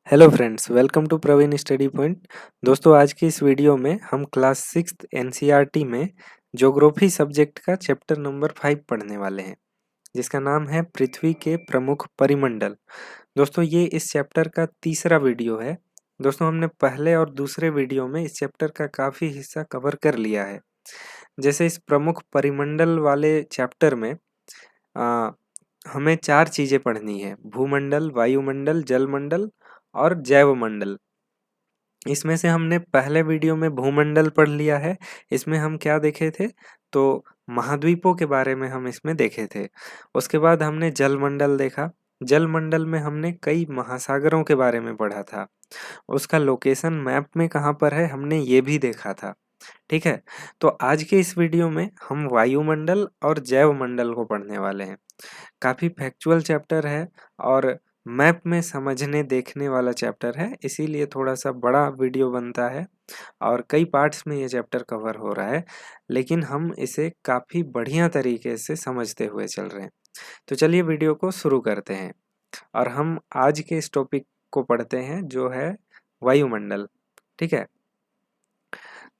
Hello friends, welcome to Praveen study point. दोस्तों, आज की इस वीडियो में हम क्लास 6th एनसीईआरटी में ज्योग्राफी सब्जेक्ट का चैप्टर नंबर 5 पढ़ने वाले हैं, जिसका नाम है पृथ्वी के प्रमुख परिमंडल। दोस्तों, ये इस चैप्टर का तीसरा वीडियो है। दोस्तों, हमने पहले और दूसरे वीडियो में इस चैप्टर का काफ़ी हिस्सा कवर कर लिया है। जैसे इस प्रमुख परिमंडल वाले चैप्टर में आ, हमें 4 चीज़ें पढ़नी है: भूमंडल, वायुमंडल, जलमंडल और जैवमंडल। इसमें से हमने पहले वीडियो में भूमंडल पढ़ लिया है। इसमें हम क्या देखे थे? तो महाद्वीपों के बारे में हम इसमें देखे थे। उसके बाद हमने जलमंडल देखा। जलमंडल में हमने कई महासागरों के बारे में पढ़ा था। उसका लोकेशन मैप में कहाँ पर है, हमने ये भी देखा था। ठीक है, तो आज के इस वीडियो में हम वायुमंडल और जैवमंडल को पढ़ने वाले हैं। काफ़ी फैक्चुअल चैप्टर है और मैप में समझने देखने वाला चैप्टर है, इसीलिए थोड़ा सा बड़ा वीडियो बनता है और कई पार्ट्स में ये चैप्टर कवर हो रहा है, लेकिन हम इसे काफ़ी बढ़िया तरीके से समझते हुए चल रहे हैं। तो चलिए वीडियो को शुरू करते हैं और हम आज के इस टॉपिक को पढ़ते हैं, जो है वायुमंडल। ठीक है,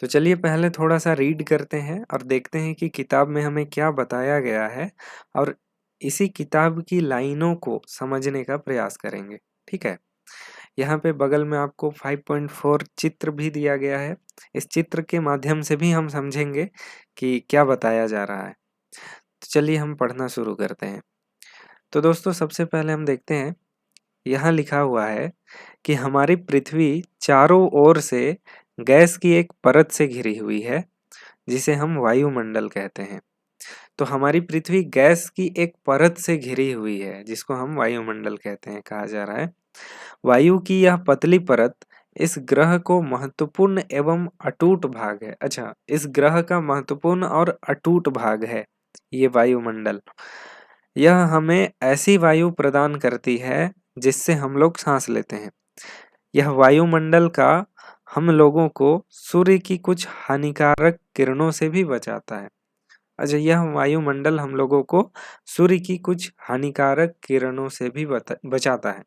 तो चलिए पहले थोड़ा सा रीड करते हैं और देखते हैं कि किताब में हमें क्या बताया गया है और इसी किताब की लाइनों को समझने का प्रयास करेंगे। ठीक है, यहाँ पे बगल में आपको 5.4 चित्र भी दिया गया है। इस चित्र के माध्यम से भी हम समझेंगे कि क्या बताया जा रहा है। तो चलिए हम पढ़ना शुरू करते हैं। तो दोस्तों, सबसे पहले हम देखते हैं, यहाँ लिखा हुआ है कि हमारी पृथ्वी चारों ओर से गैस की एक परत से घिरी हुई है, जिसे हम वायुमंडल कहते हैं। तो हमारी पृथ्वी गैस की एक परत से घिरी हुई है, जिसको हम वायुमंडल कहते हैं, कहा जा रहा है। वायु की यह पतली परत इस ग्रह को महत्वपूर्ण एवं अटूट भाग है। अच्छा, इस ग्रह का महत्वपूर्ण और अटूट भाग है ये वायुमंडल। यह हमें ऐसी वायु प्रदान करती है जिससे हम लोग सांस लेते हैं। यह वायुमंडल का हम लोगों को सूर्य की कुछ हानिकारक किरणों से भी बचाता है। अच्छा, यह वायुमंडल हम लोगों को सूर्य की कुछ हानिकारक किरणों से भी बचाता है।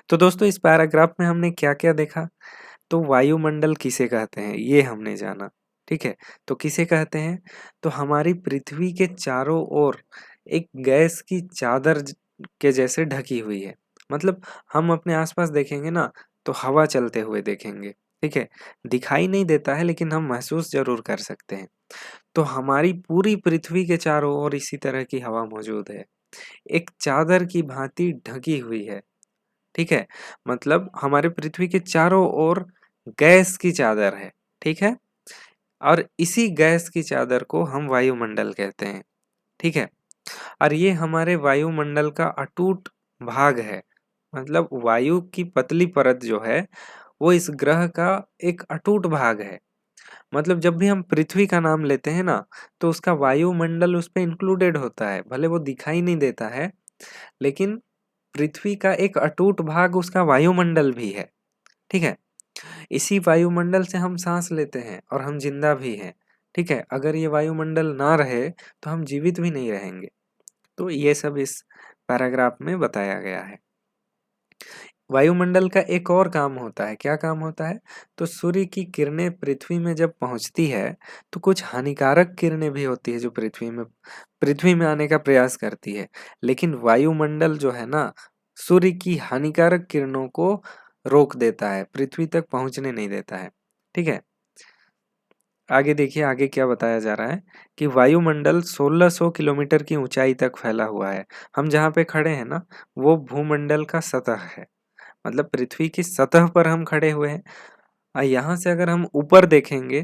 तो दोस्तों, इस पैराग्राफ में हमने क्या क्या देखा? तो वायुमंडल किसे कहते हैं ये हमने जाना। ठीक है, तो किसे कहते हैं? तो हमारी पृथ्वी के चारों ओर एक गैस की चादर के जैसे ढकी हुई है। मतलब हम अपने आसपास देखेंगे ना, तो हवा चलते हुए देखेंगे। ठीक है, दिखाई नहीं देता है लेकिन हम महसूस जरूर कर सकते हैं। तो हमारी पूरी पृथ्वी के चारों ओर इसी तरह की हवा मौजूद है, एक चादर की भांति ढकी हुई है। ठीक है, मतलब हमारे पृथ्वी के चारों ओर गैस की चादर है। ठीक है, और इसी गैस की चादर को हम वायुमंडल कहते हैं। ठीक है, और ये हमारे वायुमंडल का अटूट भाग है। मतलब वायु की पतली परत जो है वो इस ग्रह का एक अटूट भाग है। मतलब जब भी हम पृथ्वी का नाम लेते हैं ना, तो उसका वायुमंडल उस पे इंक्लूडेड होता है। भले वो दिखाई नहीं देता है, लेकिन पृथ्वी का एक अटूट भाग उसका वायुमंडल भी है। ठीक है, इसी वायुमंडल से हम सांस लेते हैं और हम जिंदा भी हैं। ठीक है, अगर ये वायुमंडल ना रहे तो हम जीवित भी नहीं रहेंगे। तो ये सब इस पैराग्राफ में बताया गया है। वायुमंडल का एक और काम होता है। क्या काम होता है? तो सूर्य की किरणें पृथ्वी में जब पहुंचती है तो कुछ हानिकारक किरणें भी होती है जो पृथ्वी में आने का प्रयास करती है। लेकिन वायुमंडल जो है ना, सूर्य की हानिकारक किरणों को रोक देता है, पृथ्वी तक पहुंचने नहीं देता है। ठीक है, आगे देखिए, आगे क्या बताया जा रहा है कि वायुमंडल 1600 किलोमीटर की ऊंचाई तक फैला हुआ है। हम जहाँ पे खड़े हैं ना, वो भूमंडल का सतह है। मतलब पृथ्वी की सतह पर हम खड़े हुए हैं और यहाँ से अगर हम ऊपर देखेंगे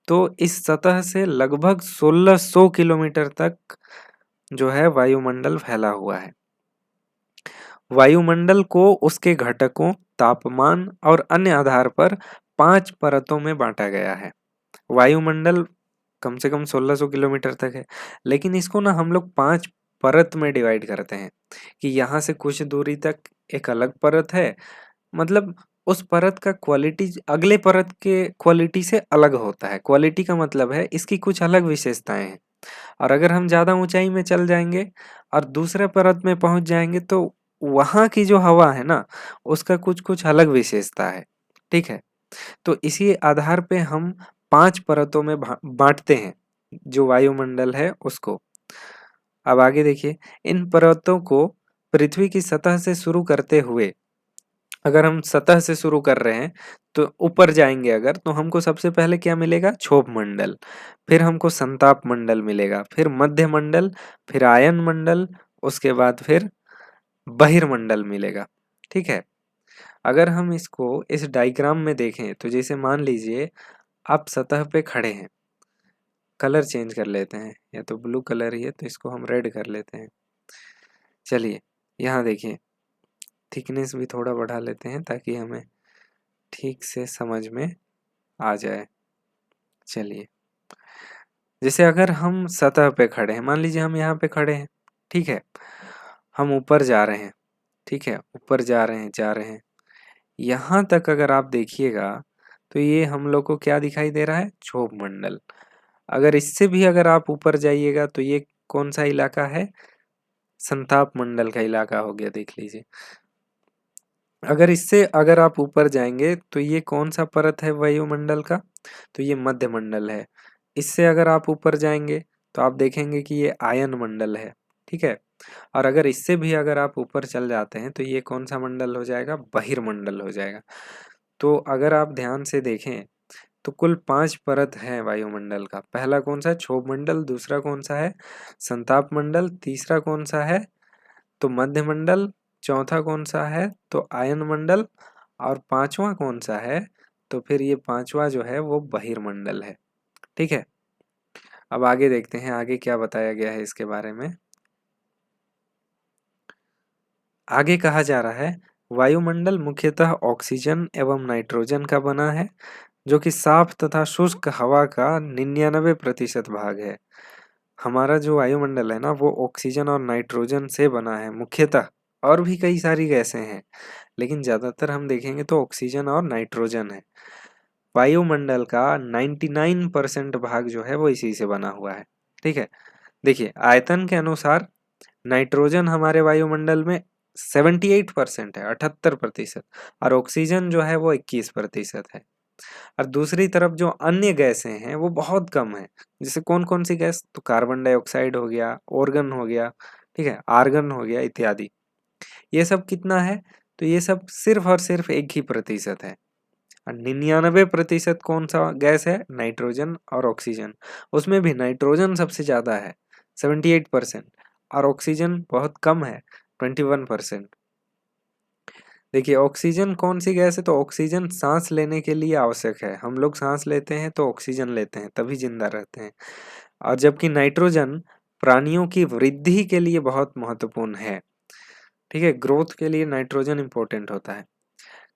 तो इस सतह से लगभग 1600 किलोमीटर तक जो है वायुमंडल फैला हुआ है। वायुमंडल को उसके घटकों, तापमान और अन्य आधार पर 5 परतों में बांटा गया है। वायुमंडल कम से कम 1600 किलोमीटर तक है, लेकिन इसको ना हम लोग 5 परत में डिवाइड करते हैं कि यहाँ से कुछ दूरी तक एक अलग परत है। मतलब उस परत का क्वालिटी अगले परत के क्वालिटी से अलग होता है। क्वालिटी का मतलब है इसकी कुछ अलग विशेषताएं हैं। और अगर हम ज़्यादा ऊंचाई में चल जाएंगे और दूसरे परत में पहुंच जाएंगे तो वहाँ की जो हवा है ना, उसका कुछ-कुछ अलग विशेषता है, ठीक है? तो इसी आधार पे हम 5 परतों में बाँटते हैं, जो वायुमंडल है उसको। अब आगे देखिए, इन परतों को पृथ्वी की सतह से शुरू करते हुए, अगर हम सतह से शुरू कर रहे हैं, तो ऊपर जाएँगे अगर, तो हमको सबसे पहले क्या मिलेगा? क्षोभ मंडल, फिर हमको संताप मंडल मिलेगा, फिर मध्य मंडल, फिर आयन मंडल, उसके बाद फिर बहिर्मंडल मिलेगा, ठीक है? अगर हम इसको इस डायग्राम में देखें, तो जैसे मान लीजिए आप सतह पे खड़े हैं, कलर चेंज कर लेते हैं, या तो ब्लू कलर ही है तो इसको हम रेड कर लेते हैं। चलिए, यहाँ देखिए, थिकनेस भी थोड़ा बढ़ा लेते हैं ताकि हमें ठीक से समझ में आ जाए। चलिए, जैसे अगर हम सतह पे खड़े हैं, मान लीजिए हम यहाँ पे खड़े हैं, ठीक है? हम ऊपर जा रहे हैं, ठीक है? ऊपर जा रहे हैं। यहाँ तक अगर आप देखिएगा, तो ये हम लोग को क्या दिखाई दे रहा है? क्षोभ मंडल। अगर इससे भी अगर आप ऊपर जाइएगा, तो ये कौन-सा इलाका है? संताप मंडल का इलाका हो गया, देख लीजिए। अगर इससे अगर आप ऊपर जाएँगे, तो ये कौन-सा परत है वायुमंडल का? तो ये मध्य मंडल है। इससे अगर आप ऊपर जाएँगे, तो आप देखेंगे कि ये आयन मंडल है, ठीक है? और अगर इससे भी अगर आप ऊपर चल जाते हैं, तो ये कौन-सा मंडल हो जाएगा? बहिर्मंडल हो जाएगा। तो अगर आप ध्यान से देखें, तो कुल 5 परत हैं वायुमंडल का। पहला कौन-सा है? क्षोभ मंडल, दूसरा कौन-सा है? संताप मंडल, तीसरा कौन-सा है? तो मध्य मंडल, चौथा कौन-सा है? तो आयन मंडल, और पाँचवाँ कौन-सा है? तो फिर ये पाँचवाँ जो है वो बहिर्मंडल है, ठीक है? अब आगे देखते हैं, आगे क्या बताया गया है इसके बारे में। आगे कहा जा रहा है, वायुमंडल मुख्यतः ऑक्सीजन एवं नाइट्रोजन का बना है, जो कि साफ तथा शुष्क हवा का 99% भाग है। हमारा जो वायुमंडल है ना, वो ऑक्सीजन और नाइट्रोजन से बना है मुख्यतः, और भी कई सारी गैसें हैं, लेकिन ज़्यादातर हम देखेंगे तो ऑक्सीजन और नाइट्रोजन है। वायुमंडल का 99% भाग जो है वो इसी से बना हुआ है, ठीक है? देखिए, आयतन के अनुसार नाइट्रोजन हमारे वायुमंडल में 78% है, 78%, और ऑक्सीजन जो है वो 21% है। और दूसरी तरफ जो अन्य गैसें हैं वो बहुत कम है। जैसे कौन-कौन सी गैस? तो कार्बन डाइऑक्साइड हो गया, ऑर्गन हो गया, ठीक है? आर्गन हो गया इत्यादि। ये सब कितना है? तो ये सब सिर्फ़ और सिर्फ़ 1 ही प्रतिशत है। और 99% कौन-सा गैस है? नाइट्रोजन और ऑक्सीजन। उसमें भी नाइट्रोजन सबसे ज़्यादा है, 78%, और ऑक्सीजन बहुत कम है, 21%। देखिए, ऑक्सीजन कौन-सी गैस है? तो ऑक्सीजन साँस लेने के लिए आवश्यक है। हम लोग साँस लेते हैं तो ऑक्सीजन लेते हैं, तभी ज़िंदा रहते हैं। और जबकि नाइट्रोजन प्राणियों की वृद्धि के लिए बहुत महत्वपूर्ण है, ठीक है? ग्रोथ के लिए नाइट्रोजन इम्पोर्टेंट होता है।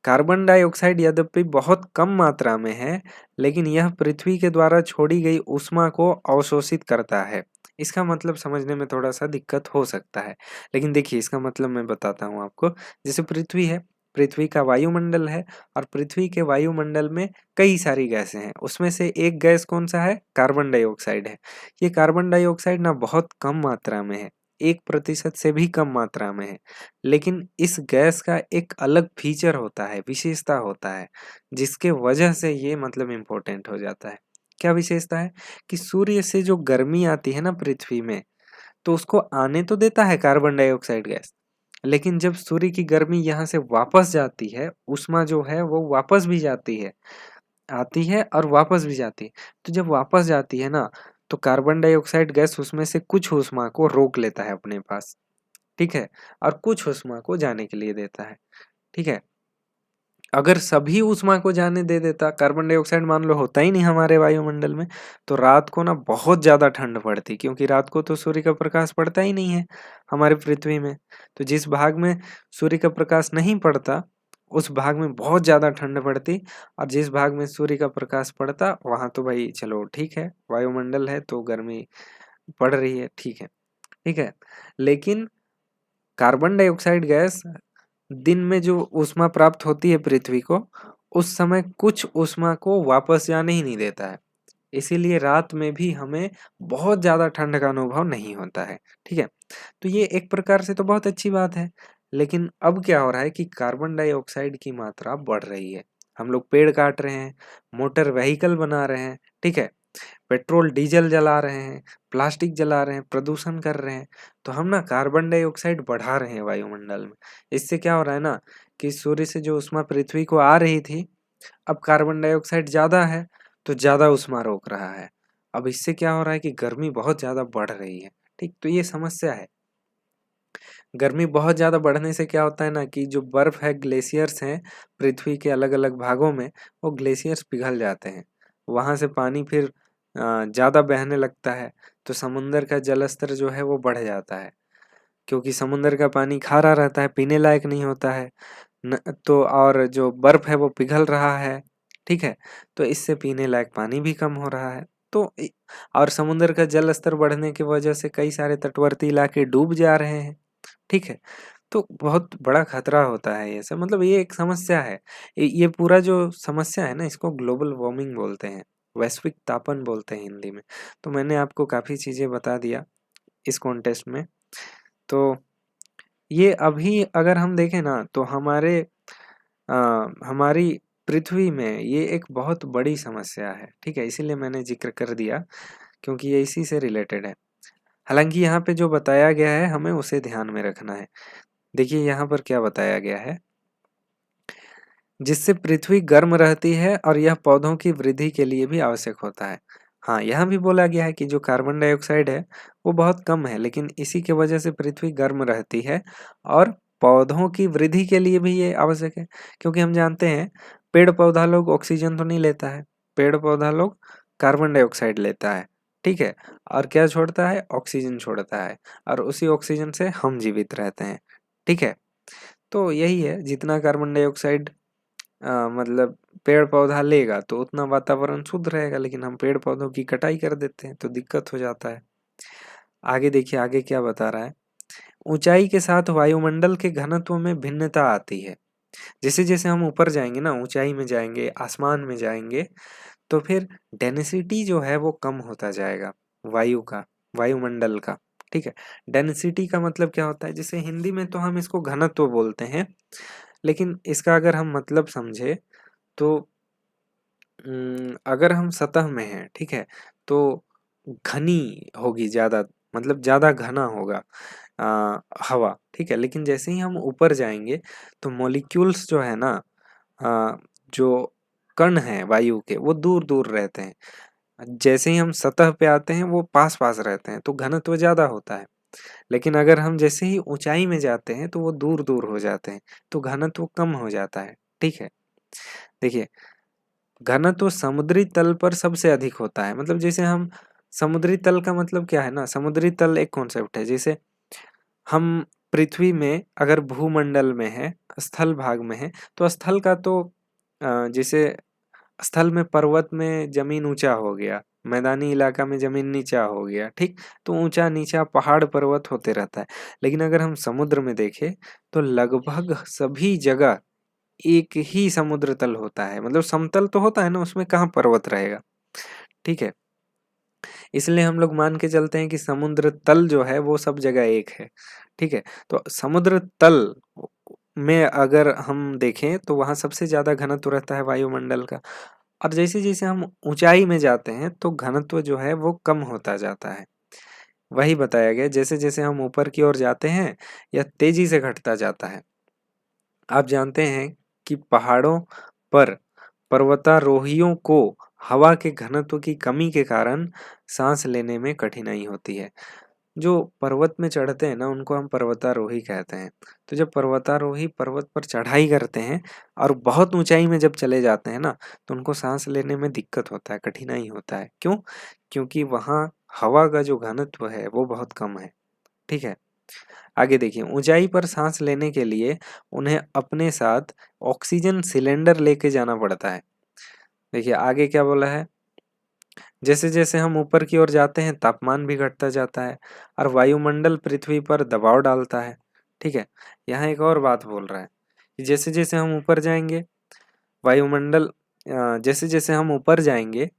कार्बन डाइऑक्साइड यद्यपि बहुत कम मात्रा में है, लेकिन यह पृथ्वी के द्वारा छोड़ी गई ऊष्मा को अवशोषित करता है। इसका मतलब समझने में थोड़ा-सा दिक्कत हो सकता है, लेकिन देखिए इसका मतलब मैं बताता हूँ आपको। जैसे पृथ्वी है, पृथ्वी का वायुमंडल है, और पृथ्वी के वायुमंडल में कई सारी गैसें हैं। उसमें से एक गैस कौन-सा है? कार्बन डाइऑक्साइड है। ये कार्बन डाइऑक्साइड ना बहुत कम मात्रा में है, 1% से भी कम मात्रा में है। लेकिन इस गैस का एक अलग फीचर होता है, विशेषता होता है, जिसके वजह से ये मतलब इम्पोर्टेंट हो जाता है। क्या विशेषता है? कि सूर्य से जो गर्मी आती है ना पृथ्वी में, तो उसको आने तो देता है कार्बन डाइऑक्साइड गैस, लेकिन जब सूर्य की गर्मी यहाँ से वापस जाती है, ऊष्मा जो है वो वापस भी जाती है, आती है और वापस भी जाती है। तो जब वापस जाती है ना, तो कार्बन डाइऑक्साइड गैस उसमें से कुछ ऊष्मा को रोक लेता है अपने पास, ठीक है? और कुछ ऊष्मा को जाने के लिए देता है, ठीक है? अगर सभी ऊष्मा को जाने दे देता, कार्बन डाइऑक्साइड मान लो होता ही नहीं हमारे वायुमंडल में, तो रात को ना बहुत ज़्यादा ठंड पड़ती, क्योंकि रात को तो सूर्य का प्रकाश पड़ता ही नहीं है हमारे पृथ्वी में। तो जिस भाग में सूर्य का प्रकाश नहीं पड़ता, उस भाग में बहुत ज़्यादा ठंड पड़ती, और जिस भाग में सूर्य का प्रकाश पड़ता, वहाँ तो भाई चलो ठीक है, वायुमंडल है तो गर्मी पड़ रही है, ठीक है, ठीक है। लेकिन कार्बन डाइऑक्साइड गैस दिन में जो ऊष्मा प्राप्त होती है पृथ्वी को, उस समय कुछ ऊष्मा को वापस जाने ही नहीं देता है। इसीलिए रात में भी हमें बहुत ज़्यादा ठंड का अनुभव नहीं होता है, ठीक है? तो ये एक प्रकार से तो बहुत अच्छी बात है, लेकिन अब क्या हो रहा है कि कार्बन डाइऑक्साइड की मात्रा बढ़ रही है। हम लोग पेड़ काट रहे हैं, मोटर व्हीकल बना रहे हैं, ठीक है, पेट्रोल डीजल जला रहे हैं, प्लास्टिक जला रहे हैं, प्रदूषण कर रहे हैं, तो हम ना कार्बन डाइऑक्साइड बढ़ा रहे हैं वायुमंडल में। इससे क्या हो रहा है ना कि सूर्य से जो ऊष्मा पृथ्वी को आ रही थी, अब कार्बन डाइऑक्साइड ज़्यादा है तो ज़्यादा ऊष्मा रोक रहा है। अब इससे क्या हो रहा है कि गर्मी बहुत ज़्यादा बढ़ रही है, ठीक, तो ये समस्या है। गर्मी बहुत ज़्यादा बढ़ने से क्या होता है ना कि जो बर्फ़ है, ग्लेशियर्स हैं पृथ्वी के अलग-अलग भागों में, वो ग्लेशियर्स पिघल जाते हैं। वहाँ से पानी फिर ज़्यादा बहने लगता है, तो समुंदर का जल स्तर जो है वो बढ़ जाता है। क्योंकि समुंदर का पानी खारा रहता है, पीने लायक नहीं होता है न, तो और जो बर्फ़ है वो पिघल रहा है, ठीक है? तो इससे पीने लायक पानी भी कम हो रहा है। तो और समुद्र का जल स्तर बढ़ने की वजह से कई सारे तटवर्ती इलाके डूब जा रहे हैं। ठीक है, तो बहुत बड़ा खतरा होता है ये सब, मतलब ये एक समस्या है। ये पूरा जो समस्या है ना, इसको ग्लोबल वार्मिंग बोलते हैं, वैश्विक तापन बोलते हैं हिंदी में। तो मैंने आपको काफ़ी चीज़ें बता दिया इस कॉन्टेस्ट में। तो ये अभी अगर हम देखें ना तो हमारी पृथ्वी में ये एक बहुत बड़ी समस्या है, ठीक है? इसीलिए मैंने ज़िक्र कर दिया क्योंकि ये इसी से रिलेटेड है। हालाँकि यहाँ पे जो बताया गया है हमें उसे ध्यान में रखना है। देखिए यहाँ पर क्या बताया गया है, जिससे पृथ्वी गर्म रहती है और यह पौधों की वृद्धि के लिए भी आवश्यक होता है। हाँ, यहाँ भी बोला गया है कि जो कार्बन डाइऑक्साइड है वो बहुत कम है, लेकिन इसी की वजह से पृथ्वी गर्म रहती है और पौधों की वृद्धि के लिए भी ये आवश्यक है। क्योंकि हम जानते हैं पेड़ पौधा लोग ऑक्सीजन तो नहीं लेता है, पेड़ पौधा लोग कार्बन डाइऑक्साइड लेता है, ठीक है, और क्या छोड़ता है, ऑक्सीजन छोड़ता है, और उसी ऑक्सीजन से हम जीवित रहते हैं, ठीक है। तो यही है, जितना कार्बन डाइऑक्साइड मतलब पेड़-पौधा लेगा तो उतना वातावरण शुद्ध रहेगा, लेकिन हम पेड़-पौधों की कटाई कर देते हैं तो दिक्कत हो जाता है। आगे देखिए आगे क्या बता रहा है, ऊंचाई के साथ वायुमंडल के घनत्व में भिन्नता आती है। जैसे-जैसे हम ऊपर जाएँगे ना, ऊंचाई में जाएँगे, आसमान में जाएँगे, तो फिर डेंसिटी जो है वो कम होता जाएगा वायु का, वायुमंडल का, ठीक है? डेंसिटी का मतलब क्या होता है, जैसे हिंदी में तो हम इसको घनत्व बोलते हैं, लेकिन इसका अगर हम मतलब समझे तो अगर हम सतह में हैं, ठीक है? तो घनी होगी ज़्यादा, मतलब ज़्यादा घना होगा हवा, ठीक है? लेकिन जैसे ही हम ऊपर जाएँगे तो मॉलिक्यूल्स जो है ना, जो कण हैं वायु के वो दूर-दूर रहते हैं। जैसे ही हम सतह पे आते हैं वो पास-पास रहते हैं, तो घनत्व ज़्यादा होता है। लेकिन अगर हम जैसे ही ऊँचाई में जाते हैं तो वो दूर-दूर हो जाते हैं, तो घनत्व कम हो जाता है, ठीक है? देखिए, घनत्व समुद्री तल पर सबसे अधिक होता है, मतलब जैसे हम समुद्री तल का मतलब क्या है ना, समुद्री तल एक कॉन्सेप्ट है। जैसे हम पृथ्वी में अगर भूमंडल में है, स्थल भाग में है, तो स्थल का तो जैसे स्थल में पर्वत में ज़मीन ऊँचा हो गया, मैदानी इलाका में ज़मीन नीचा हो गया, ठीक? तो ऊँचा-नीचा पहाड़-पर्वत होते रहता है। लेकिन अगर हम समुद्र में देखें, तो लगभग सभी जगह एक ही समुद्र तल होता है, मतलब समतल तो होता है ना, उसमें कहाँ पर्वत रहेगा, ठीक है? इसलिए हम लोग मान के चलते हैं कि समुद्र तल जो है वो सब जगह एक है, ठीक है? तो समुद्र तल में अगर हम देखें तो वहाँ सबसे ज़्यादा घनत्व रहता है वायुमंडल का, और जैसे-जैसे हम ऊँचाई में जाते हैं तो घनत्व जो है वो कम होता जाता है। वही बताया गया, जैसे-जैसे हम ऊपर की ओर जाते हैं, यह तेज़ी से घटता जाता है। आप जानते हैं कि पहाड़ों पर पर्वतारोहियों को हवा के घनत्व की कमी के कारण सांस लेने में कठिनाई होती है। जो पर्वत में चढ़ते हैं ना, उनको हम पर्वतारोही कहते हैं। तो जब पर्वतारोही पर्वत पर चढ़ाई करते हैं और बहुत ऊंचाई में जब चले जाते हैं ना, तो उनको सांस लेने में दिक्कत होता है, कठिनाई होता है। क्यों? क्योंकि वहाँ हवा का जो घनत्व है वो बहुत कम है, ठीक है? आगे देखिए, ऊंचाई पर सांस लेने के लिए उन्हें अपने साथ ऑक्सीजन सिलेंडर लेके जाना पड़ता है। देखिए आगे क्या बोला है, जैसे-जैसे हम ऊपर की ओर जाते हैं तापमान भी घटता जाता है और वायुमंडल पृथ्वी पर दबाव डालता है, ठीक है? यहाँ एक और बात बोल रहा है कि जैसे-जैसे हम ऊपर जाएँगे वायुमंडल जैसे-जैसे हम ऊपर जाएँगे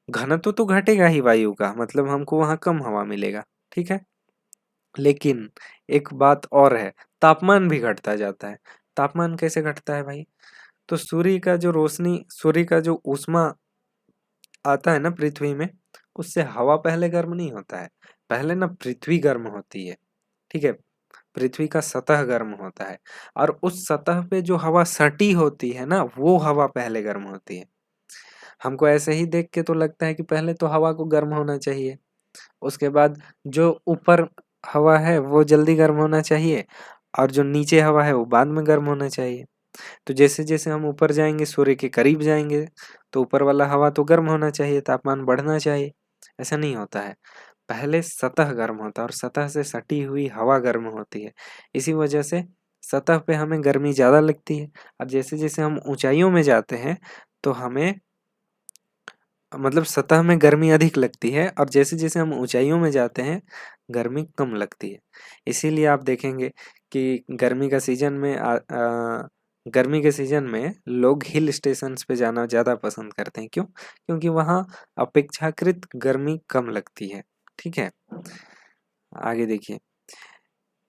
घनत्व तो घटेगा ही वायु का, मतलब हमको वहाँ कम हवा मिलेगा, ठीक है? लेकिन एक बात और है, तापमान भी घटता जाता है। तापमान कैसे घटता है भाई? तो सूर्य का जो रोशनी, सूर्य का जो ऊष्मा आता है ना पृथ्वी में, उससे हवा पहले गर्म नहीं होता है, पहले ना पृथ्वी गर्म होती है, ठीक है। पृथ्वी का सतह गर्म होता है और उस सतह पे जो हवा सटी होती है ना, वो हवा पहले गर्म होती है। हमको ऐसे ही देख के तो लगता है कि पहले तो हवा को गर्म होना चाहिए, उसके बाद जो ऊपर हवा है वो जल्दी गर्म होना चाहिए और जो नीचे हवा है वो बाद में गर्म होना चाहिए। तो जैसे-जैसे हम ऊपर जाएँगे, सूर्य के करीब जाएँगे, तो ऊपर वाला हवा तो गर्म होना चाहिए, तापमान बढ़ना चाहिए। ऐसा नहीं होता है। पहले सतह गर्म होता है और सतह से सटी हुई हवा गर्म होती है। इसी वजह से सतह पे हमें गर्मी ज़्यादा लगती है और जैसे-जैसे हम ऊँचाइयों में जाते हैं, तो हमें मतलब सतह में गर्मी अधिक लगती है और जैसे-जैसे हम ऊँचाइयों में जाते हैं, गर्मी कम लगती है। इसीलिए आप देखेंगे कि गर्मी के सीज़न में लोग हिल स्टेशंस पे जाना ज़्यादा पसंद करते हैं। क्यों? क्योंकि वहाँ अपेक्षाकृत गर्मी कम लगती है। ठीक है? आगे देखिए,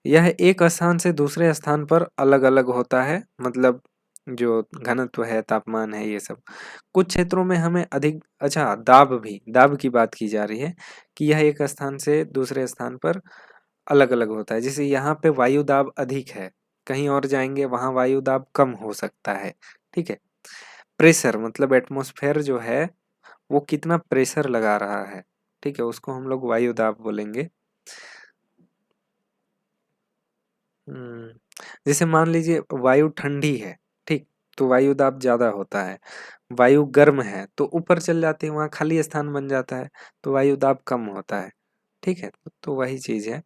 यह एक स्थान से दूसरे स्थान पर अलग-अलग होता है, मतलब जो घनत्व है, तापमान है, ये सब। कुछ क्षेत्रों में हमें अधिक अच्छा दाब की बात की जा रही है कि यह एक स्थान से दूसरे स्थान पर अलग-अलग होता है। जैसे यहाँ पे वायु दाब अधिक है, कहीं और जाएँगे वहाँ वायु दाब कम हो सकता है, ठीक है? प्रेशर मतलब एटमॉस्फेयर जो है, वो कितना प्रेशर लगा रहा है, ठीक है? उसको हम लोग वायु दाब बोलेंगे। हुँ, जैसे मान लीजिए वायु ठंडी है, ठीक? तो वायु दाब ज़्यादा होता है। वायु गर्म है, तो ऊपर चल जाती है, वहाँ खाली स्थान बन जाता है, तो वायु दाब कम होता है, ठीक है? तो वही चीज़ है।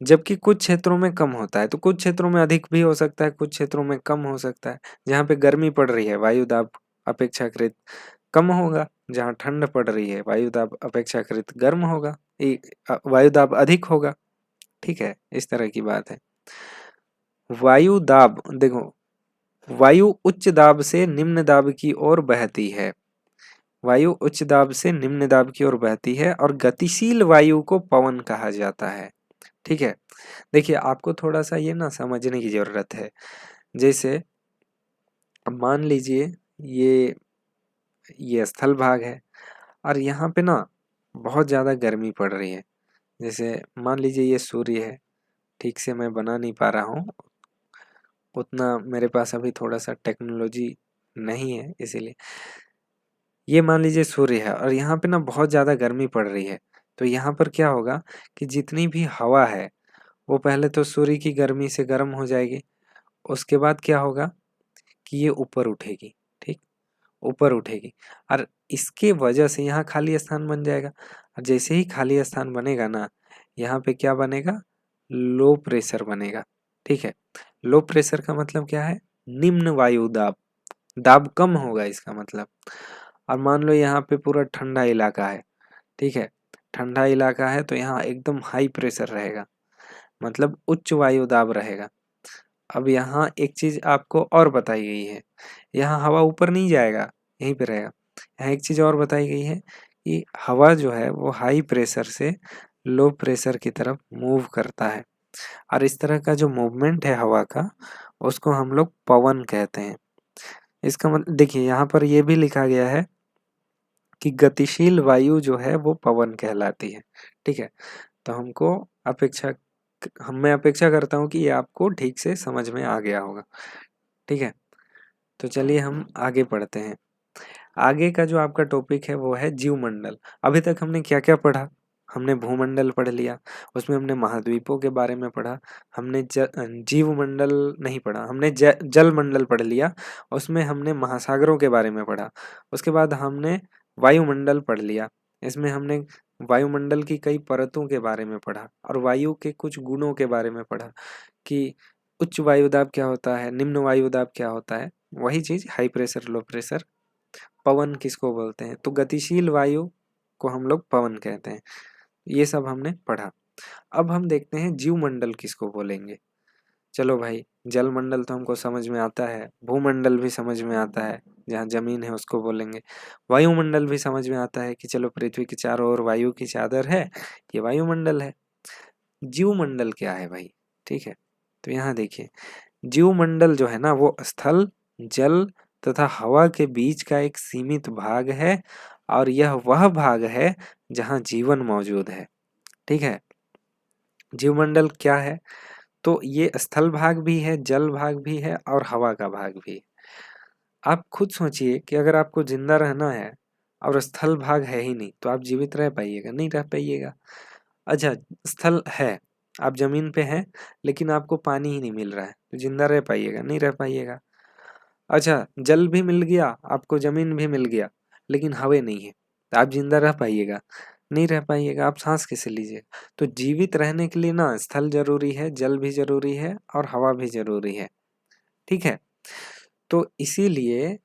जबकि कुछ क्षेत्रों में कम होता है, तो कुछ क्षेत्रों में अधिक भी हो सकता है, कुछ क्षेत्रों में कम हो सकता है। जहाँ पे गर्मी पड़ रही है, वायु दाब अपेक्षाकृत कम होगा, जहाँ ठंड पड़ रही है, वायु दाब अपेक्षाकृत गर्म होगा, वायु दाब अधिक होगा, ठीक है? इस तरह की बात है। वायु दाब देखो, वायु उच्च दाब से निम्न दाब की ओर बहती है। वायु उच्च दाब से निम्न दाब की ओर बहती है और गतिशील वायु को पवन कहा जाता है, ठीक है? देखिए, आपको थोड़ा-सा ये ना समझने की ज़रूरत है। जैसे अब मान लीजिए ये ये स्थल भाग है और यहाँ पे ना बहुत ज़्यादा गर्मी पड़ रही है। जैसे मान लीजिए ये सूर्य है, ठीक से मैं बना नहीं पा रहा हूँ, उतना मेरे पास अभी थोड़ा-सा टेक्नोलॉजी नहीं है इसीलिए। ये मान लीजिए सूर्य है और यहाँ पे ना बहुत ज़्यादा गर्मी पड़ रही है, तो यहाँ पर क्या होगा कि जितनी भी हवा है, वो पहले तो सूर्य की गर्मी से गर्म हो जाएगी, उसके बाद क्या होगा कि ये ऊपर उठेगी, ठीक? ऊपर उठेगी और इसके वजह से यहाँ खाली स्थान बन जाएगा और जैसे ही खाली स्थान बनेगा ना, यहाँ पे क्या बनेगा? लो प्रेशर बनेगा, ठीक है? लो प्रेशर का मतलब क्या है? निम्न वायु दाब, दाब कम होगा इसका मतलब। और मान लो यहाँ पे पूरा ठंडा इलाका है, ठीक है? ठंडा इलाका है तो यहाँ एकदम हाई प्रेशर रहेगा, मतलब उच्च वायु दाब रहेगा। अब यहाँ एक चीज़ आपको और बताई गई है, यहाँ हवा ऊपर नहीं जाएगा, यहीं पे रहेगा। यहाँ एक चीज़ और बताई गई है कि हवा जो है वो हाई प्रेशर से लो प्रेशर की तरफ मूव करता है और इस तरह का जो मूवमेंट है हवा का, उसको हम लोग पवन कहते हैं। इसका मतलब देखिए, यहाँ पर ये भी लिखा गया है कि गतिशील वायु जो है वो पवन कहलाती है, ठीक है? तो मैं अपेक्षा करता हूँ कि ये आपको ठीक से समझ में आ गया होगा, ठीक है? तो चलिए हम आगे पढ़ते हैं। आगे का जो आपका टॉपिक है वो है जीवमंडल। अभी तक हमने क्या-क्या पढ़ा? हमने भूमंडल पढ़ लिया, उसमें हमने महाद्वीपों के बारे में पढ़ा, हमने जीवमंडल नहीं पढ़ा, हमने जलमंडल पढ़ लिया, उसमें हमने महासागरों के बारे में पढ़ा। उसके बाद हमने वायुमंडल पढ़ लिया, इसमें हमने वायुमंडल की कई परतों के बारे में पढ़ा और वायु के कुछ गुणों के बारे में पढ़ा कि उच्च वायुदाब क्या होता है, निम्न वायुदाब क्या होता है, वही चीज़ हाई प्रेशर, लो प्रेशर, पवन किसको बोलते हैं, तो गतिशील वायु को हम लोग पवन कहते हैं। ये सब हमने पढ़ा। अब हम देखते हैं जीवमंडल किसको बोलेंगे। चलो भाई, जलमंडल तो हमको समझ में आता है, भूमंडल भी समझ में आता है, जहाँ जमीन है उसको बोलेंगे। वायुमंडल भी समझ में आता है कि चलो पृथ्वी के चारों ओर वायु की चादर है, ये वायुमंडल है। जीवमंडल क्या है भाई? ठीक है। तो यहाँ देखिए, जीवमंडल जो है ना वो स्थल, जल तथा हवा के बीच का एक सीमित भाग है और यह वह भाग है जहाँ जीवन मौजूद है। ठीक है। जीवमंडल क्या है? तो ये स्थल भाग भी है, जल भाग भी है और हवा का भाग भी है। आप खुद सोचिए कि अगर आपको जिंदा रहना है और स्थल भाग है ही नहीं तो आप जीवित रह पाइएगा? नहीं रह पाइएगा। अच्छा, स्थल है, आप जमीन पे हैं लेकिन आपको पानी ही नहीं मिल रहा है तो जिंदा रह पाइएगा? नहीं रह पाइएगा। अच्छा, जल भी मिल गया आपको, जमीन भी मिल गया लेकिन हवा नहीं है तो आप जिंदा रह पाइएगा? नहीं रह पाइएगा। आप सांस कैसे लीजिए? तो जीवित रहने के लिए ना स्थल जरूरी है, जल भी जरूरी है और हवा भी जरूरी है। ठीक है। तो इसीलिए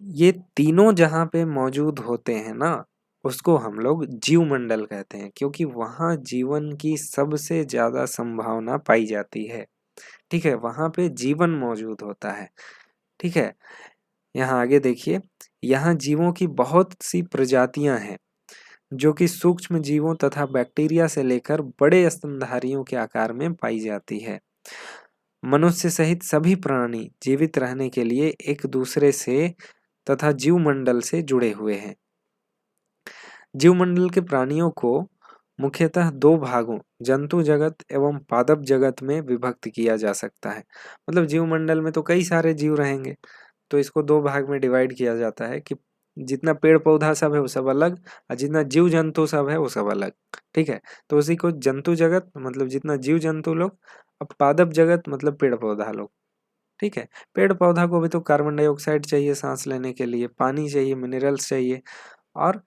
ये तीनों जहाँ पे मौजूद होते हैं ना उसको हम लोग जीवमंडल कहते हैं, क्योंकि वहाँ जीवन की सबसे ज्यादा संभावना पाई जाती है। ठीक है, वहाँ पे जीवन मौजूद होता है। ठीक है। यहाँ आगे देखिए, यहाँ जीवों की बहुत सी प्रजातियां हैं जो कि सूक्ष्म जीवों तथा बैक्टीरिया से लेकर बड़े स्तनधारियों के आकार में पाई जाती है। मनुष्य सहित सभी प्राणी जीवित रहने के लिए एक दूसरे से तथा जीवमंडल से जुड़े हुए हैं। जीवमंडल के प्राणियों को मुख्यतः दो भागों, जंतु जगत एवं पादप जगत में विभक्त किया जा सकता है। मतलब जीवमंडल में तो कई सारे जीव रहेंगे तो इसको दो भाग में डिवाइड किया जाता है कि जितना पेड़ पौधा सब है वो सब अलग और जितना जीव जंतु सब है वो सब अलग। ठीक है। तो उसी को जंतु जगत मतलब जितना जीव जंतु लोग, अब पादप जगत मतलब पेड़ पौधा लोग। ठीक है। पेड़ पौधा को भी तो कार्बन डाइऑक्साइड चाहिए सांस लेने के लिए, पानी चाहिए, मिनरल्स चाहिए और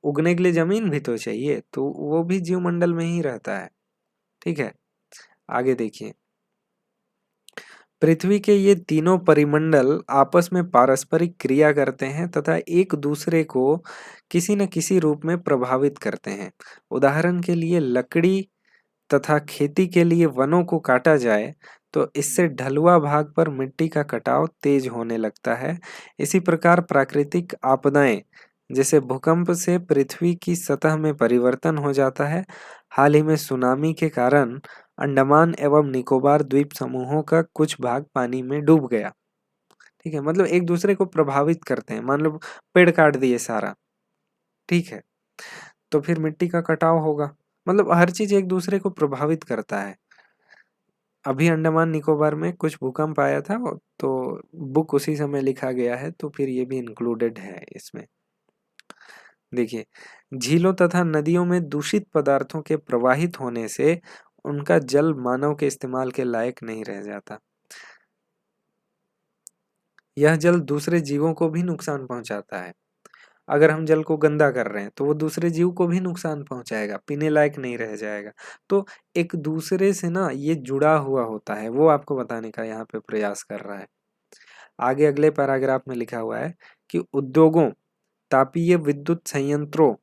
उगने के लिए जमीन भी तो चाहिए, तो वो भी जीवमंडल में ही रहता है। ठीक है। आगे देखिए, पृथ्वी के ये तीनों परिमंडल आपस में पारस्परिक क्रिया करते हैं तथा एक दूसरे को किसी न किसी रूप में प्रभावित करते हैं। उदाहरण के लिए लकड़ी तथा खेती के लिए वनों को काटा जाए तो इससे ढलुआ भाग पर मिट्टी का कटाव तेज होने लगता है। इसी प्रकार प्राकृतिक आपदाएं जैसे भूकंप से पृथ्वी की सतह में परिवर्तन हो जाता है। हाल ही में सुनामी के कारण अंडमान एवं निकोबार द्वीप समूहों का कुछ भाग पानी में डूब गया। ठीक है। मतलब एक दूसरे को प्रभावित करते हैं। मान लो पेड़ काट दिए सारा, ठीक है, तो फिर मिट्टी का कटाव होगा। मतलब हर चीज एक दूसरे को प्रभावित करता है। अभी अंडमान निकोबार में कुछ भूकंप आया था तो बुक उसी समय लिखा गया है तो फिर ये भी इंक्लूडेड है इसमें। देखिए, झीलों तथा नदियों में दूषित पदार्थों के प्रवाहित होने से उनका जल मानव के इस्तेमाल के लायक नहीं रह जाता। यह जल दूसरे जीवों को भी नुकसान पहुंचाता है। अगर हम जल को गंदा कर रहे हैं तो वो दूसरे जीव को भी नुकसान पहुंचाएगा, पीने लायक नहीं रह जाएगा। तो एक दूसरे से ना ये जुड़ा हुआ होता है, वो आपको बताने का यहाँ पे प्रयास कर रहा है। आगे अगले पैराग्राफ में लिखा हुआ है कि उद्योगों, तापीय विद्युत संयंत्रों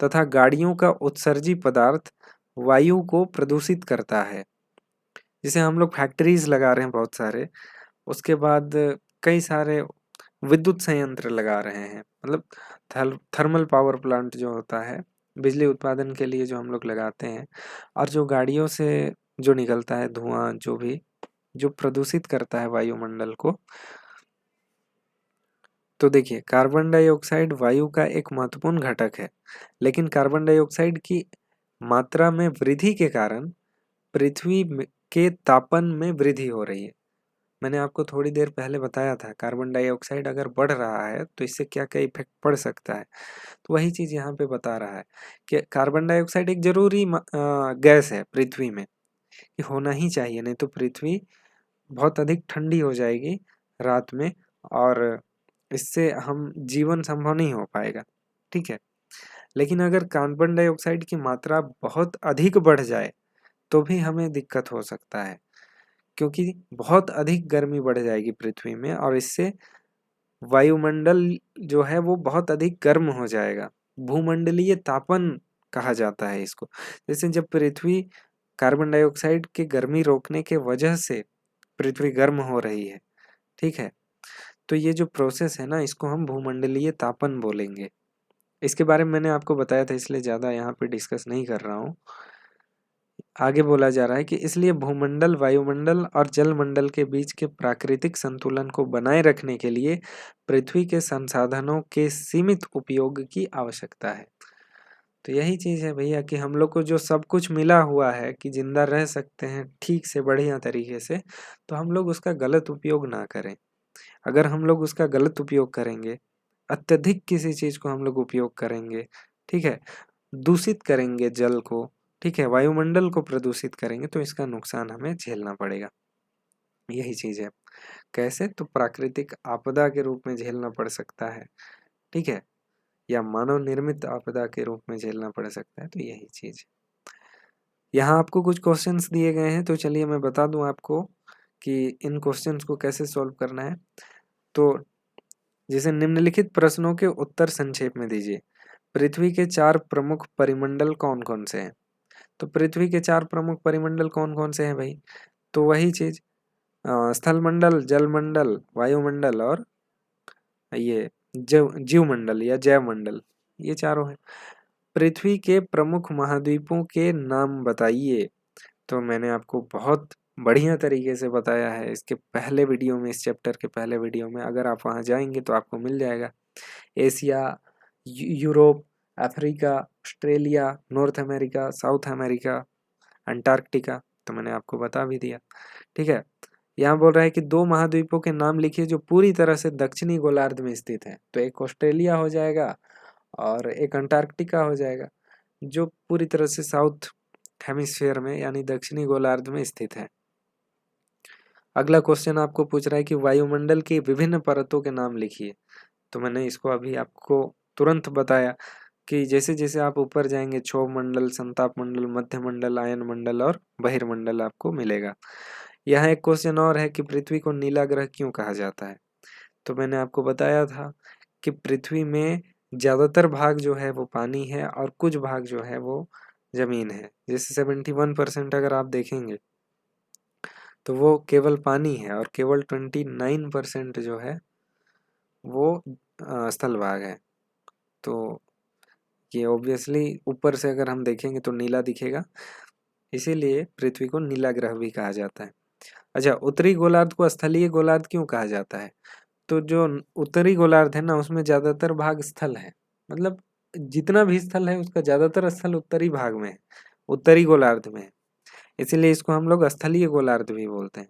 तथा गाड़ियों का उत्सर्जी पदार्थ वायु को प्रदूषित करता है। जैसे हम लोग फैक्ट्रीज लगा रहे हैं बहुत सारे, उसके बाद कई सारे विद्युत संयंत्र लगा रहे हैं, मतलब थर्मल पावर प्लांट जो होता है बिजली उत्पादन के लिए जो हम लोग लगाते हैं, और जो गाड़ियों से जो निकलता है धुआं, जो भी जो प्रदूषित करता है वायुमंडल को। तो देखिए, कार्बन डाइऑक्साइड वायु का एक महत्वपूर्ण घटक है, लेकिन कार्बन डाइऑक्साइड की मात्रा में वृद्धि के कारण के तापन में वृद्धि हो रही है। मैंने आपको थोड़ी देर पहले बताया था कार्बन डाइऑक्साइड अगर बढ़ रहा है तो इससे क्या क्या इफेक्ट पड़ सकता है। तो वही चीज़ यहाँ पे बता रहा है कि कार्बन डाइऑक्साइड एक जरूरी गैस है पृथ्वी में, कि होना ही चाहिए, नहीं तो पृथ्वी बहुत अधिक ठंडी हो जाएगी रात में और इससे हम जीवन संभव नहीं हो पाएगा। ठीक है। लेकिन अगर कार्बन डाइऑक्साइड की मात्रा बहुत अधिक बढ़ जाए तो भी हमें दिक्कत हो सकता है, क्योंकि बहुत अधिक गर्मी बढ़ जाएगी पृथ्वी में और इससे वायुमंडल जो है वो बहुत अधिक गर्म हो जाएगा। भूमंडलीय तापन कहा जाता है इसको। जैसे जब पृथ्वी कार्बन डाइऑक्साइड की गर्मी रोकने के वजह से पृथ्वी गर्म हो रही है, ठीक है, तो ये जो प्रोसेस है ना इसको हम भूमंडलीय तापन बोलेंगे। इसके बारे में मैंने आपको बताया था इसलिए ज़्यादा यहाँ पे डिस्कस नहीं कर रहा हूँ। आगे बोला जा रहा है कि इसलिए भूमंडल, वायुमंडल और जलमंडल के बीच के प्राकृतिक संतुलन को बनाए रखने के लिए पृथ्वी के संसाधनों के सीमित उपयोग की आवश्यकता है। तो यही चीज़ है भैया कि हम लोग को जो सब कुछ मिला हुआ है कि जिंदा रह सकते हैं ठीक से बढ़िया तरीके से, तो हम लोग उसका गलत उपयोग ना करें। अगर हम लोग उसका गलत उपयोग करेंगे, अत्यधिक किसी चीज़ को हम लोग उपयोग करेंगे, ठीक है, दूषित करेंगे जल को, ठीक है, वायुमंडल को प्रदूषित करेंगे, तो इसका नुकसान हमें झेलना पड़ेगा। यही चीज़ है। कैसे? तो प्राकृतिक आपदा के रूप में झेलना पड़ सकता है, ठीक है, या मानव निर्मित आपदा के रूप में झेलना पड़ सकता है। तो यही चीज़। यहाँ आपको कुछ क्वेश्चंस दिए गए हैं, तो चलिए मैं बता दूं आपको कि इन क्वेश्चंस को कैसे सॉल्व करना है। तो जैसे निम्नलिखित प्रश्नों के उत्तर संक्षेप में दीजिए। पृथ्वी के 4 प्रमुख परिमंडल कौन-कौन से हैं? तो पृथ्वी के 4 प्रमुख परिमंडल कौन-कौन से हैं भाई? तो वही चीज़, स्थल मंडल, जल मंडल, वायुमंडल और ये जीवमंडल या जैव मंडल, ये चारों हैं। पृथ्वी के प्रमुख महाद्वीपों के नाम बताइए। तो मैंने आपको बहुत बढ़िया तरीके से बताया है इसके पहले वीडियो में, इस चैप्टर के पहले वीडियो में, अगर आप वहाँ जाएंगे तो आपको मिल जाएगा। Asia, Europe, Africa, Australia, north America, south America, Antarctica, तो मैंने आपको बता भी दिया, ठीक है। यहाँ बोल रहा है कि 2 महाद्वीपों के नाम लिखिए जो पूरी तरह से दक्षिणी गोलार्ध में स्थित हैं। तो एक ऑस्ट्रेलिया हो जाएगा और एक अंटार्कटिका हो जाएगा, जो पूरी तरह से साउथ हेमिस्फीयर में यानी दक्षिणी गोलार्ध में स्थित है। अगला क्वेश्चन आपको पूछ रहा है कि वायुमंडल की विभिन्न परतों के नाम लिखिए। तो मैंने इसको अभी आपको तुरंत बताया कि जैसे जैसे आप ऊपर जाएंगे क्षोभ मंडल, संताप मंडल, मध्य मंडल, आयन मंडल और बहिर्मंडल आपको मिलेगा। यहाँ एक क्वेश्चन और है कि पृथ्वी को नीला ग्रह क्यों कहा जाता है? तो मैंने आपको बताया था कि पृथ्वी में ज़्यादातर भाग जो है वो पानी है और कुछ भाग जो है वो ज़मीन है। जैसे 71% अगर आप देखेंगे तो वो केवल पानी है और केवल 29% जो है वो स्थल भाग है। तो ये ऑब्वियसली ऊपर से अगर हम देखेंगे तो नीला दिखेगा, इसीलिए पृथ्वी को नीला ग्रह भी कहा जाता है। अच्छा, उत्तरी गोलार्ध को स्थलीय गोलार्ध क्यों कहा जाता है? तो जो उत्तरी गोलार्ध है ना, उसमें ज्यादातर भाग स्थल है, मतलब जितना भी स्थल है उसका ज्यादातर स्थल उत्तरी भाग में है, उत्तरी गोलार्ध में है, इसीलिए इसको हम लोग स्थलीय गोलार्ध भी बोलते हैं।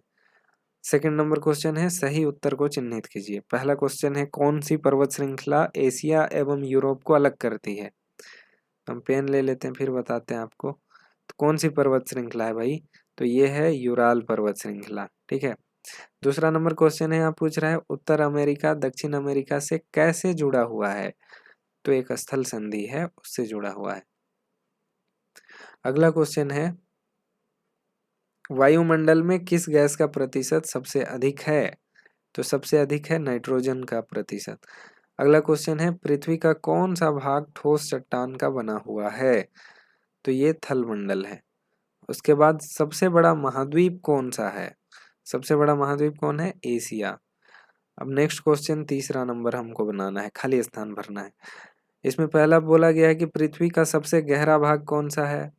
सेकंड नंबर क्वेश्चन है, सही उत्तर को चिन्हित कीजिए। पहला क्वेश्चन है, कौन सी पर्वत श्रृंखला एशिया एवं यूरोप को अलग करती है? हम पेन ले लेते हैं, फिर बताते हैं आपको। तो कौन सी पर्वत श्रृंखला है भाई? तो ये है यूराल पर्वत श्रृंखला, ठीक है। दूसरा नंबर क्वेश्चन है, यहाँ पूछ रहा है उत्तर अमेरिका दक्षिण अमेरिका से कैसे जुड़ा हुआ है? तो एक स्थल संधि है, उससे जुड़ा हुआ है। अगला क्वेश्चन है, वायुमंडल में किस गैस का प्रतिशत सबसे अधिक है? तो सबसे अधिक है नाइट्रोजन का प्रतिशत। अगला क्वेश्चन है, पृथ्वी का कौन सा भाग ठोस चट्टान का बना हुआ है? तो ये थल मंडल है। उसके बाद सबसे बड़ा महाद्वीप कौन सा है? सबसे बड़ा महाद्वीप कौन है? एशिया। अब नेक्स्ट क्वेश्चन, तीसरा नंबर हमको बनाना है, खाली स्थान भरना है। इसमें पहला बोला गया है कि पृथ्वी का सबसे गहरा भाग कौन सा है?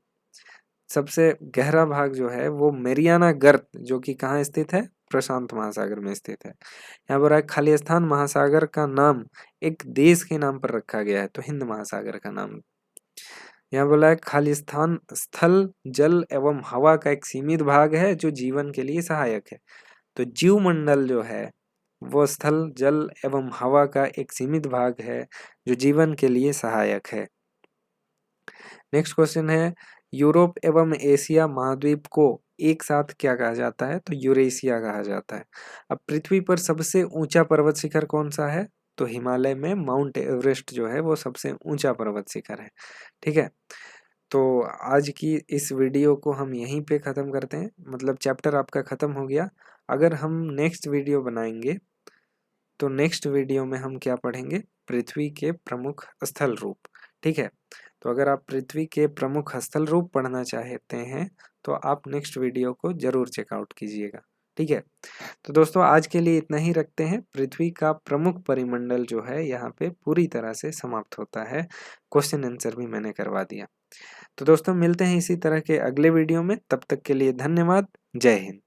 सबसे गहरा भाग जो है वो मेरियाना गर्त, जो कि कहाँ स्थित है? प्रशांत महासागर में स्थित है। यहाँ पर एक खाली स्थान, महासागर का नाम एक देश के नाम पर रखा गया है, तो हिंद महासागर का नाम। यहाँ बोला है खाली स्थान स्थल, जल एवं हवा का एक सीमित भाग है जो जीवन के लिए सहायक है। तो जीवमंडल जो है वो स्थल, जल एवं हवा का एक सीमित भाग है जो जीवन के लिए सहायक है। नेक्स्ट क्वेश्चन है, यूरोप एवं एशिया महाद्वीप को एक साथ क्या कहा जाता है? तो यूरेशिया कहा जाता है। अब पृथ्वी पर सबसे ऊंचा पर्वत शिखर कौन सा है? तो हिमालय में माउंट एवरेस्ट जो है वो सबसे ऊंचा पर्वत शिखर है, ठीक है। तो आज की इस वीडियो को हम यहीं पे ख़त्म करते हैं, मतलब चैप्टर आपका ख़त्म हो गया। अगर हम नेक्स्ट वीडियो बनाएंगे तो नेक्स्ट वीडियो में हम क्या पढ़ेंगे? पृथ्वी के प्रमुख स्थल रूप, ठीक है। तो अगर आप पृथ्वी के प्रमुख स्थल रूप पढ़ना चाहते हैं तो आप नेक्स्ट वीडियो को ज़रूर चेकआउट कीजिएगा, ठीक है। तो दोस्तों आज के लिए इतना ही रखते हैं। पृथ्वी का प्रमुख परिमंडल जो है यहाँ पे पूरी तरह से समाप्त होता है। क्वेश्चन आंसर भी मैंने करवा दिया। तो दोस्तों मिलते हैं इसी तरह के अगले वीडियो में, तब तक के लिए धन्यवाद। जय हिंद।